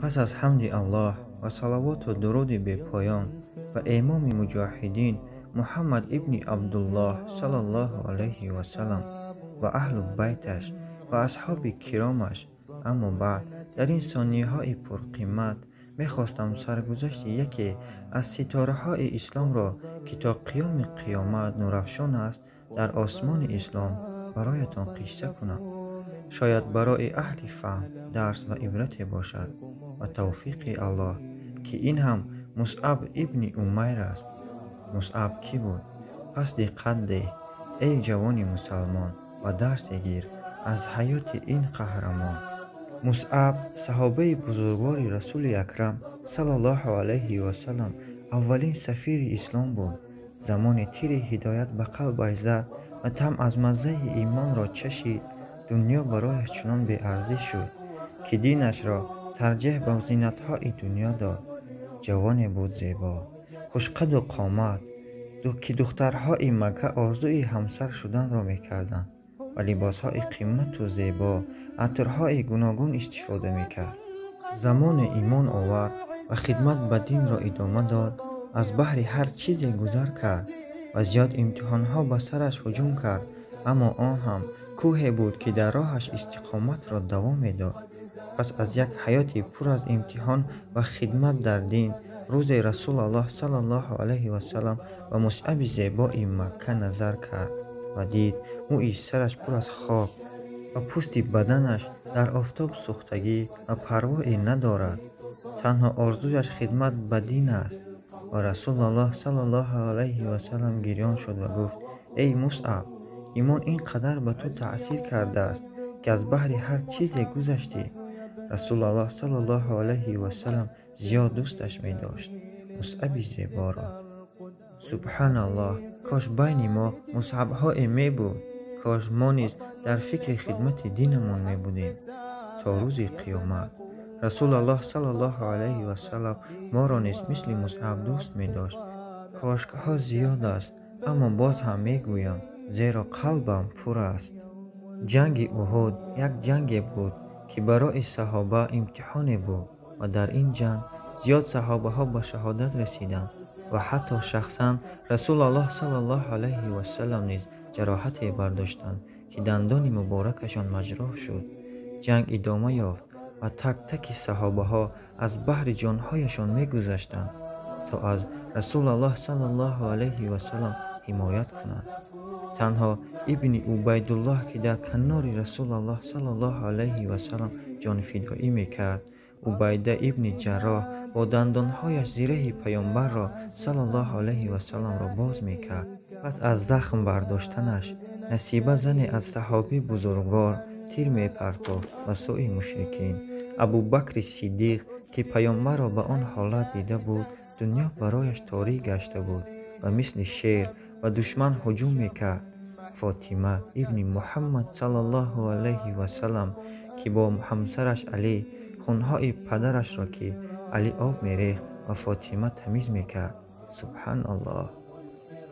پس از حمد الله و صلوات و درود به پایان و امام مجاهدین محمد ابن عبدالله صلی الله علیه و سلم و اهل بیتش و اصحاب کرامش، اما بعد در این ثانیه های پرقیمت میخواستم سرگذشت یکی از ستاره های اسلام را که تا قیام قیامت نورافشان است در آسمان اسلام برایتان قصه کنم. شاید برای اهل فهم درس و عبرت باشد و توفیق الله که این هم مصعب ابن عمیر است. مصعب کی بود؟ پس دقت ده ای جوان مسلمان و درس گیر از حیات این قهرمان. مصعب صحابه بزرگوار رسول اکرم صلی الله علیه و سلم اولین سفیر اسلام بود. زمان تیر هدایت به قلبش زد و طمع از مزه ایمان را چشید. دنیا برایش چنان بی ارزش شد که دینش را ترجیح به زینت‌های دنیا داد. جوان بود زیبا، خوشقد و قامت، که دخترهای مکه آرزوی همسر شدن را میکردند و لباسهای قیمت و زیبا، عطرهای گوناگون استفاده میکرد. زمان ایمان آورد و خدمت به دین را ادامه داد. از بحر هر چیزی گذر کرد و زیاد امتحانها به سرش هجوم کرد، اما آن هم کوه بود که در راهش استقامت را دوام میداد. پس از یک حیات پر از امتحان و خدمت در دین، روز رسول الله صلی الله علیه و سلم و مصعب زیبای مکه نظر کرد و دید موی سرش پر از خاک و پوست بدنش در آفتاب سوختگی و پروایی ندارد. تنها آرزویش خدمت به دین است. و رسول الله صلی الله علیه و سلم گریان شد و گفت: ای مصعب، ایمان اینقدر به تو تأثیر کرده است که از بحر هر چیزی گذشتی. رسول الله صلی الله علیه و سلم زیاد دوستش می داشت مصعب زیبا را. سبحان الله، کاش بین ما مصعب های می بود. کاش ما نیز در فکر خدمت دینمان می بودیم تا روز قیامت. رسول الله صلی الله علیه و سلم ما را نیز مثل مصعب دوست می داشت. کاشک ها زیاد است، اما باز هم می گویم زیرا قلبم پر است. جنگ احد یک جنگ بود که برای صحابه امتحان بود و در این جنگ زیاد صحابه ها به شهادت رسیدند و حتی شخصا رسول الله صلی الله علیه و سلم نیز جراحتی برداشتند که دندان مبارکشان مجروح شد. جنگ ادامه یافت و تک تک صحابه ها از بحر جانهایشان می گذشتند تا از رسول الله صلی الله علیه و سلم حمایت کنند. تنها ابن عبیدالله که در کنار رسول الله صلی الله علیه و سلم جان فدایی میکرد، عبیده ابن جراح با دندانهایش زیره پیامبر را صلی الله علیه و سلم را باز میکرد. پس از زخم برداشتنش نصیبه زنی از صحابی بزرگوار تیر میپرتافت و سوی مشرکین. ابوبکر صدیق که پیامبر را به آن حالت دیده بود، دنیا برایش تاریک گشته بود و مثل شیر و دشمن هجوم میکرد. فاطمه ابن محمد صلی الله علیه و سلم که با همسرش علی خونهای پدرش را که علی آب میریخت و فاطمه تمیز میکرد. سبحان الله،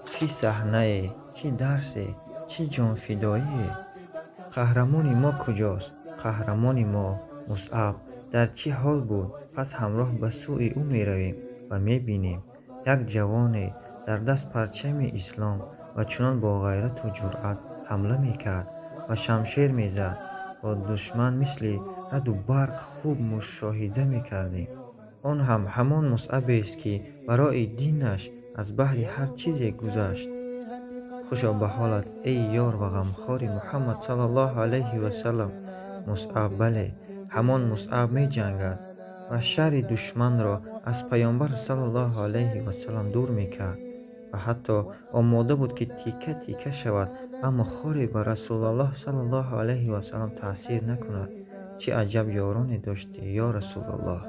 چه صحنه، چه درسی، چه جان فدایی. قهرمان ما کجاست؟ قهرمان ما مصعب در چه حال بود؟ پس همراه به سوی او میرویم و میبینیم یک جوان در دست پرچم اسلام و چنان با غیرت و جرأت حمله میکرد و شمشیر میزد و دشمن مثل رعد و برق خوب مشاهده میکردیم. آن هم همان مصعب است که برای دینش از بحر هر چیزی گذشت. خوشا به حالت ای یار و غمخوار محمد صلی الله علیه و سلم. مصعب، بله، همان مصعب می جنگد و شر دشمن را از پیامبر صلی الله علیه و سلم دور میکرد و حتی آماده بود که تیکه تیکه شود، اما خاری به رسول الله صلی الله علیه و سلم تأثیر نکند. چه عجب یارانی داشتی یا رسول الله.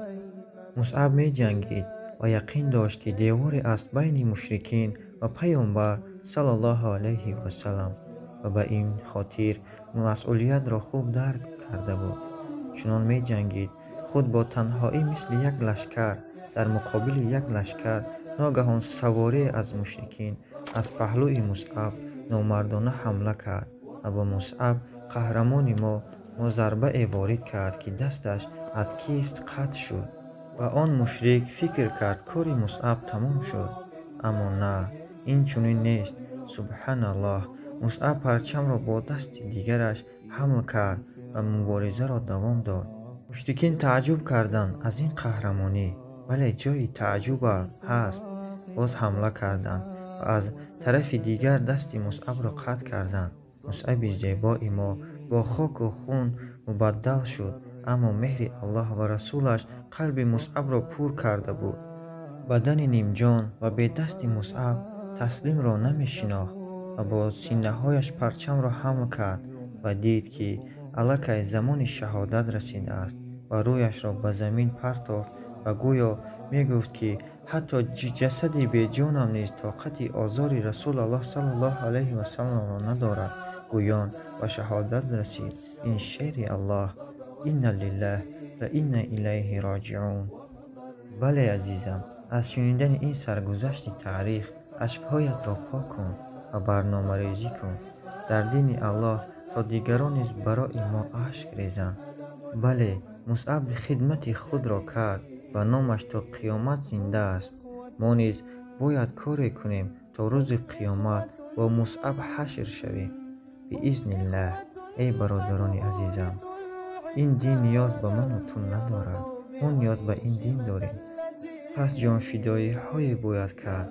مصعب می جنگید و یقین داشت که دیواری است بین مشرکین و پیامبر صلی الله علیه و سلم و به این خاطر مسئولیت را خوب درک کرده بود. چنان می جنگید خود با تنهایی مثل یک لشکر در مقابل یک لشکر. ناگهان سواری از مشرکین از پهلوی مصعب نامردانه حمله کرد و با مصعب قهرمان ما ضربه وارد کرد که دستش از کیف قطع شد و آن مشرک فکر کرد کاری مصعب تمام شد، اما نه، این چنین نیست. سبحان الله، مصعب پرچم را با دست دیگرش حمل کرد و مبارزه را دوام داد. مشرکین تعجب کردند از این قهرمانی، ولی جای تعجب هست. باز حمله کردند و از طرف دیگر دست مصعب را قطع کردند. مصعب زیبای ما با خاک و خون مبدل شد، اما مهر الله و رسولش قلب مصعب را پر کرده بود. بدن نیمجان و به دست مصعب تسلیم را نمی شناخت و با سینه هایش پرچم را حمل کرد و دید که الکی زمان شهادت رسیده است و رویش را به زمین پرتافت و گویا می گفت که حتی جسد بی جانم نیز طاقت آزار رسول الله صلی الله علیه و سلم را ندارد. گویان و شهادت رسید. این شعر الله، این لله و این الیه راجعون. بله عزیزم، از شنیدن این سرگذشت تاریخ اشکهایت را پاک کن و برنامه ریزی کن در دین الله تا دیگران نیز برای ما اشک ریزند. بله، مصعب خدمت خود را کرد و نامش تا قیامت زنده است. ما نیز باید کاری کنیم تا روز قیامت با مصعب حشر شویم باذن الله. ای برادران عزیزم، این دین نیاز به من و تو ندارد، ما نیاز به این دین داریم. پس جان فدایی های باید کرد.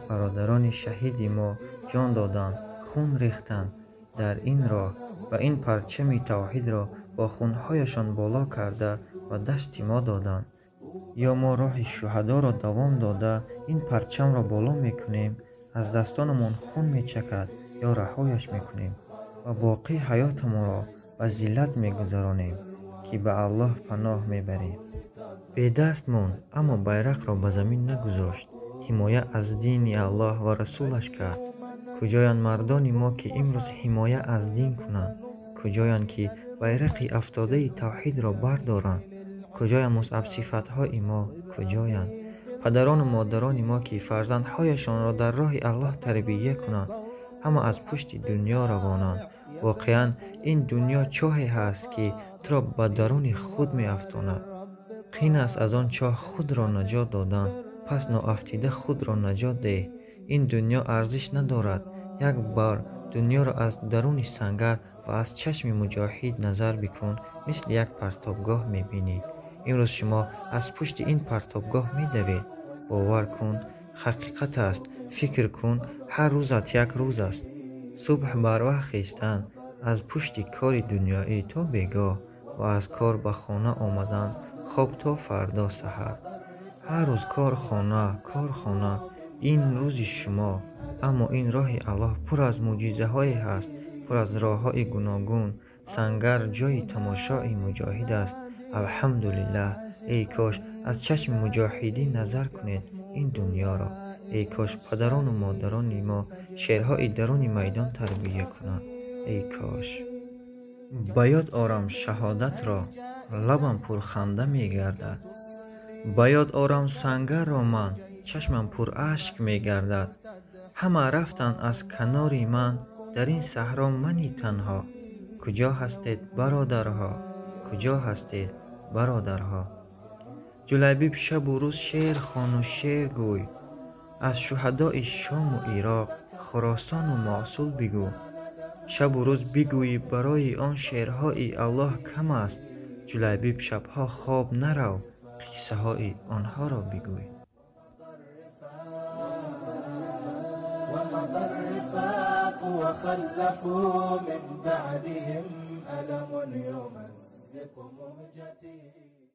برادران شهید ما جان دادند، خون ریختند در این راه و این پرچم توحید را با خونهایشان بالا کرده و دست ما دادند. یا ما راه شهدا را دوام داده این پرچم را بالا میکنیم، از دستانمان خون میچکد، یا رهایش میکنیم و باقی حیاتمان را به ذلت میگذرانیم که به الله پناه میبریم. به دست ماند اما بیرق را به زمین نگذاشت. حمایه از دین الله و رسولش کرد. کجایند مردان ما که امروز حمایه از دین کنند؟ کجایند که بیرق افتاده توحید را بردارند؟ کجایند مصعب صفتهای ما؟ کجایند پدران و مادران ما که فرزندهایشان را در راه الله تربیت کنند اما از پشت دنیا روانند؟ واقعا این دنیا چاهی هست که تو را به درون خود می افتاند. قین است از آن چاه خود را نجات دادن، پس ناافتیده خود را نجات ده. این دنیا ارزش ندارد. یک بار دنیا را از درون سنگر و از چشم مجاهد نظر بکن، مثل یک پرتابگاه میبینی. امروز شما از پشت این پرتابگاه میدوید. باور کن حقیقت است. فکر کن هر روزت یک روز است. صبح بر وقت خیستن، از پشت کار دنیایی تا بیگاه و از کار به خانه آمدن، خواب تا فردا سحر. هر روز کارخانه. این روز شما. اما این راه الله پر از معجزه هایی هست، پر از راه های گوناگون. سنگر جای تماشای مجاهد است. الحمدلله. ای کاش از چشم مجاهدی نظر کنید این دنیا را. ای کاش پدران و مادران ما شیرهای درون میدان تربیت کنند. ای کاش. به یاد آرم شهادت را، لبم پر خنده می گردد. به یاد آرم سنگر را، من چشمم پر اشک می گردد. همه رفتند از کنار من در این صحرا، منی تنها. کجا هستید برادرها؟ کجا هستید برادرها؟ جلیبیب شب و روز شعر خوان و شعر گوی، از شهدای شام و عراق، خراسان و موصول بگو. شب و روز بگویی برای آن شعرهای الله کم است. جلیبیب شبها خواب نرو، قصه های آنها را بگوی. ومضى الرفاق وخلفوا من بعدهم ألم يمزق مهجتي.